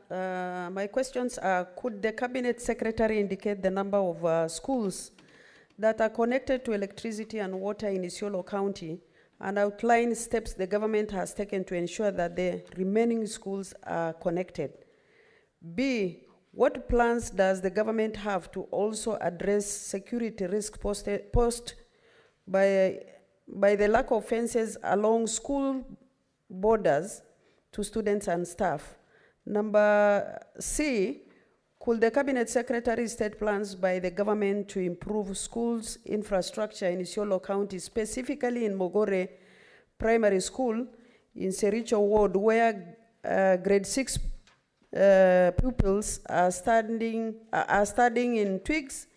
my questions are, could the Cabinet Secretary indicate the number of schools that are connected to electricity and water in Isiolo County and outline steps the government has taken to ensure that the remaining schools are connected? B, what plans does the government have to also address security risk posed by the lack of fences along school borders to students and staff? Number C, could the Cabinet Secretary state plans by the government to improve schools infrastructure in Isiolo County, specifically in Mogore Primary School in Sericho Ward, where grade 6 pupils are studying in twigs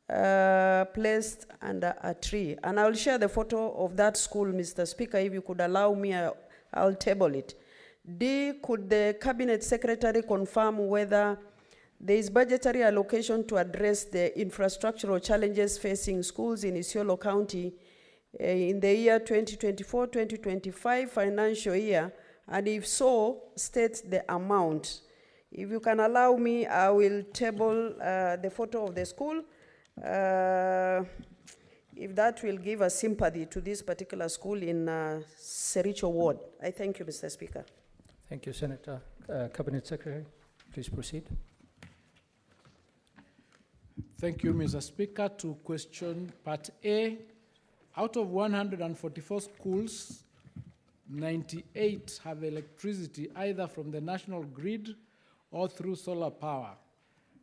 placed under a tree? And I'll share the photo of that school, Mr. Speaker. If you could allow me, I'll table it. D, could the Cabinet Secretary confirm whether there is budgetary allocation to address the infrastructural challenges facing schools in Isiolo County in the year 2024-2025 financial year? And if so, state the amount. If you can allow me, I will table the photo of the school. If that will give us sympathy to this particular school in Sericho Ward. I thank you, Mr. Speaker. Thank you, Senator. Cabinet Secretary, please proceed. Thank you, Mr. Speaker. To question part A, out of 144 schools, 98 have electricity either from the national grid or through solar power.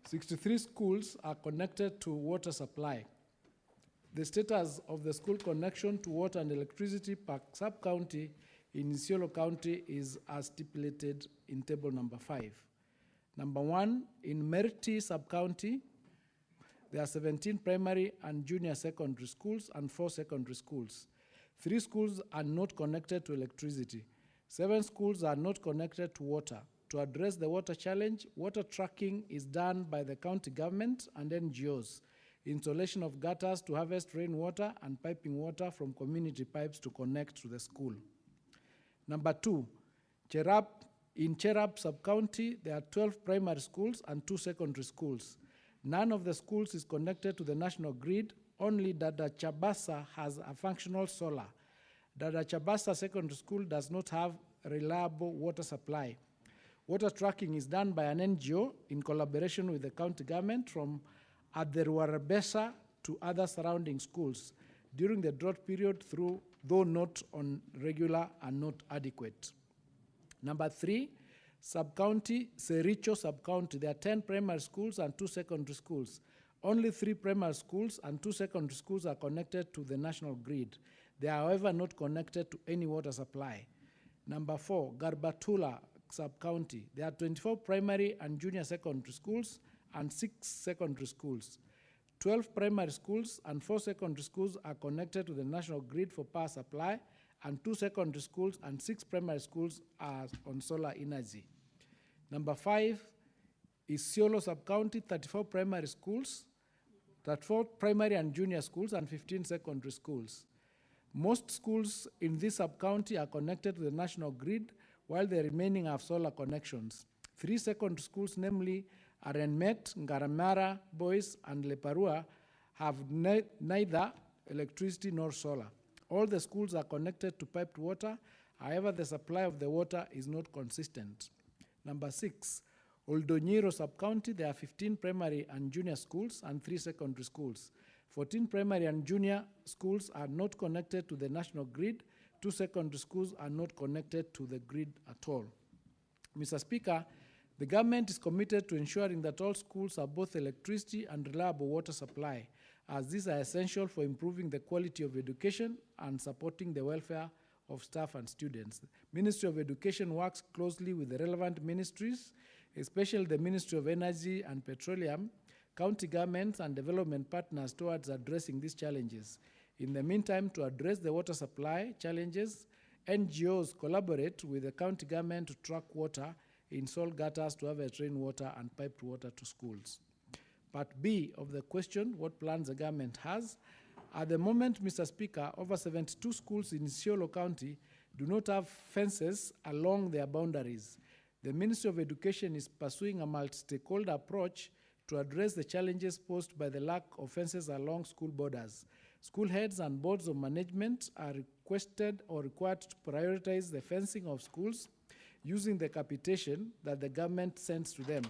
63 schools are connected to water supply. The status of the school connection to water and electricity per sub-county in Isiolo County is as stipulated in table number 5. Number 1, in Merti sub-county, there are 17 primary and junior secondary schools and 4 secondary schools. 3 schools are not connected to electricity. 7 schools are not connected to water. To address the water challenge, water tracking is done by the county government and NGOs. Installation of gutters to harvest rainwater and piping water from community pipes to connect to the school. Number 2, in Cherab sub-county, there are 12 primary schools and 2 secondary schools. None of the schools is connected to the national grid. Only Dada Chabasa has a functional solar. Dada Chabasa Secondary School does not have reliable water supply. Water tracking is done by an NGO in collaboration with the county government from Aderwarabesa to other surrounding schools during the drought period, though not on regular and not adequate. Number 3, sub-county, Sericho sub-county, there are 10 primary schools and 2 secondary schools. Only 3 primary schools and 2 secondary schools are connected to the national grid. They are, however, not connected to any water supply. Number 4, Garbatula sub-county, there are 24 primary and junior secondary schools and 6 secondary schools. 12 primary schools and 4 secondary schools are connected to the national grid for power supply, and 2 secondary schools and 6 primary schools are on solar energy. Number 5, Isiolo sub-county, 34 primary schools, 34 primary and junior schools, and 15 secondary schools. Most schools in this sub-county are connected to the national grid, while the remaining have solar connections. 3 secondary schools, namely Arenmet, Ngaramara, Boys, and Leparua, have neither electricity nor solar. All the schools are connected to piped water. However, the supply of the water is not consistent. Number 6, Oldonyiro sub-county, there are 15 primary and junior schools and 3 secondary schools. 14 primary and junior schools are not connected to the national grid. 2 secondary schools are not connected to the grid at all. Mr. Speaker, the government is committed to ensuring that all schools have both electricity and reliable water supply, as these are essential for improving the quality of education and supporting the welfare of staff and students. The Ministry of Education works closely with the relevant ministries, especially the Ministry of Energy and Petroleum, county governments, and development partners towards addressing these challenges. In the meantime, to address the water supply challenges, NGOs collaborate with the county government to track water, install gutters to harvest rainwater, and piped water to schools. Part B of the question, what plans the government has? At the moment, Mr. Speaker, over 72 schools in Isiolo County do not have fences along their boundaries. The Ministry of Education is pursuing a multi-stakeholder approach to address the challenges posed by the lack of fences along school borders. School heads and boards of management are requested or required to prioritize the fencing of schools using the capitation that the government sends to them.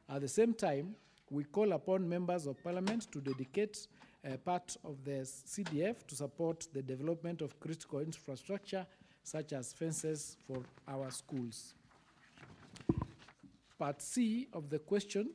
At the same time, we call upon members of parliament to dedicate a part of the CDF to support the development of critical infrastructure such as fences for our schools. Part C of the question,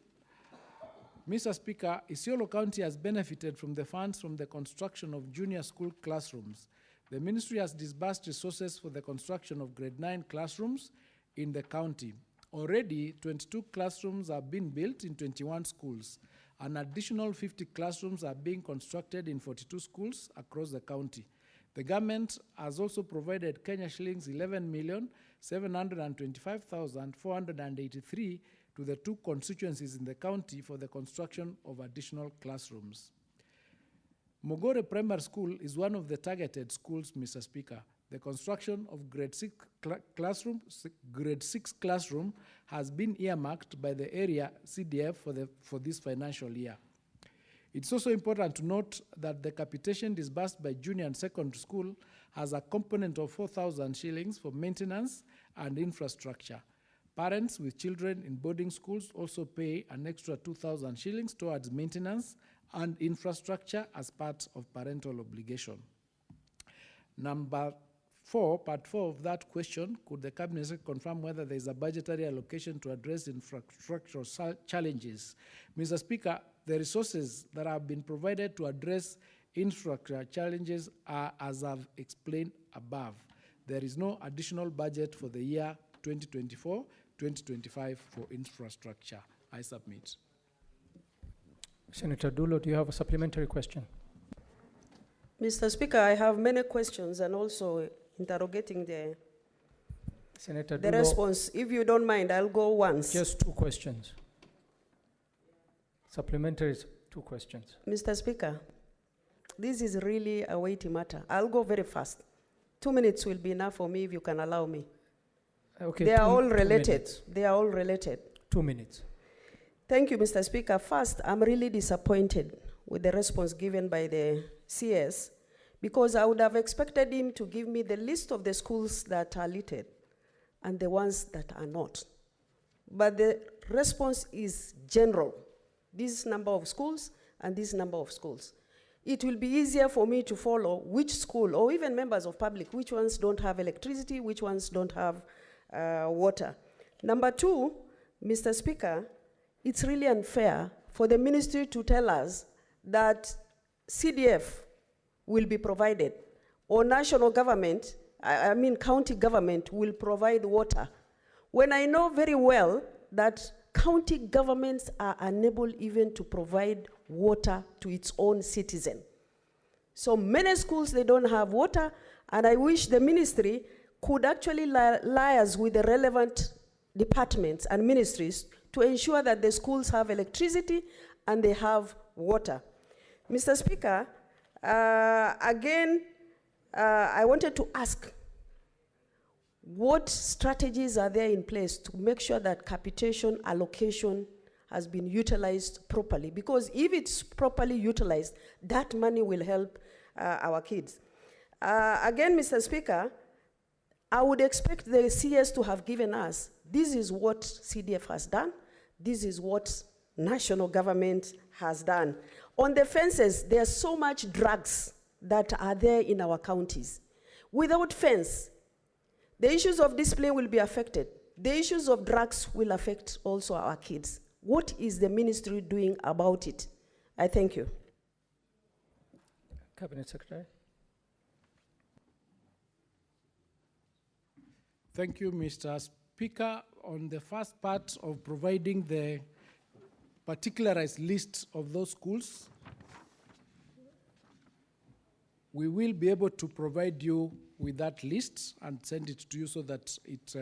Mr. Speaker, Isiolo County has benefited from the funds from the construction of junior school classrooms. The ministry has disbursed resources for the construction of grade 9 classrooms in the county. Already, 22 classrooms are being built in 21 schools. An additional 50 classrooms are being constructed in 42 schools across the county. The government has also provided Kenya shillings 11,725,483 to the 2 constituencies in the county for the construction of additional classrooms. Mogore Primary School is one of the targeted schools, Mr. Speaker. The construction of grade 6 classroom has been earmarked by the area CDF for this financial year. It's also important to note that the capitation disbursed by junior and secondary school has a component of 4,000 shillings for maintenance and infrastructure. Parents with children in boarding schools also pay an extra 2,000 shillings towards maintenance and infrastructure as part of parental obligation. Number 4, part 4 of that question, could the Cabinet Secretary confirm whether there is a budgetary allocation to address infrastructural challenges? Mr. Speaker, the resources that have been provided to address infrastructure challenges are as I've explained above. There is no additional budget for the year 2024-2025 for infrastructure. I submit. Senator Dullo, do you have a supplementary question? Mr. Speaker, I have many questions and also interrogating the Senator Dullo, response. If you don't mind, I'll go once. just 2 questions. Supplementary is 2 questions. Mr. Speaker, this is really a weighty matter. I'll go very fast. 2 minutes will be enough for me if you can allow me. Okay, They are all 2 related. minutes. They are all related. 2 minutes. Thank you, Mr. Speaker. First, I'm really disappointed with the response given by the CS because I would have expected him to give me the list of the schools that are listed and the ones that are not. But the response is general. This number of schools and this number of schools. It will be easier for me to follow which school, or even members of public, which ones don't have electricity, which ones don't have water. Number 2, Mr. Speaker, it's really unfair for the ministry to tell us that CDF will be provided, or national government, I mean county government, will provide water, when I know very well that county governments are unable even to provide water to its own citizen. So many schools, they don't have water, and I wish the ministry could actually liaise with the relevant departments and ministries to ensure that the schools have electricity and they have water. Mr. Speaker, again, I wanted to ask, what strategies are there in place to make sure that capitation allocation has been utilized properly? Because if it's properly utilized, that money will help our kids. Again, Mr. Speaker, I would expect the CS to have given us, this is what CDF has done, this is what national government has done. On the fences, there's so much drugs that are there in our counties. Without fence, the issues of discipline will be affected. The issues of drugs will affect also our kids. What is the ministry doing about it? I thank you. Cabinet Secretary. Thank you, Mr. Speaker. On the first part of providing the particularized list of those schools, we will be able to provide you with that list and send it to you so that it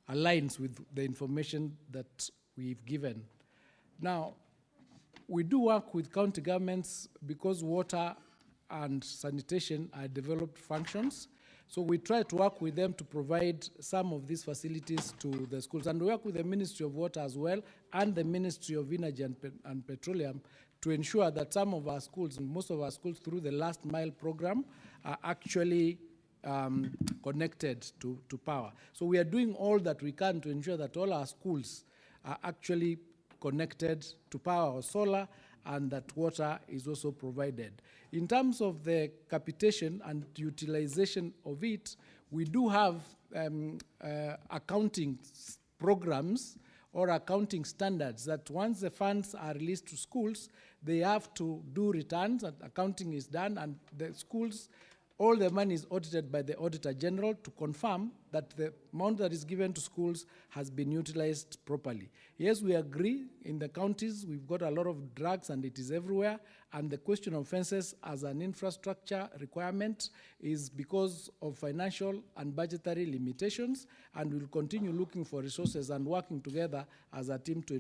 aligns with the information that we've given. Now, we do work with county governments because water and sanitation are developed functions. So we try to work with them to provide some of these facilities to the schools. And we work with the Ministry of Water as well and the Ministry of Energy and Petroleum to ensure that some of our schools, most of our schools through the last mile program, are actually connected to power. So we are doing all that we can to ensure that all our schools are actually connected to power or solar, and that water is also provided. In terms of the capitation and utilization of it, we do have accounting programs or accounting standards that once the funds are released to schools, they have to do returns, and accounting is done, and the schools, all the money is audited by the Auditor General to confirm that the amount that is given to schools has been utilized properly. Yes, we agree, in the counties we've got a lot of drugs and it is everywhere, and the question of fences as an infrastructure requirement is because of financial and budgetary limitations, and we'll continue looking for resources and working together as a team to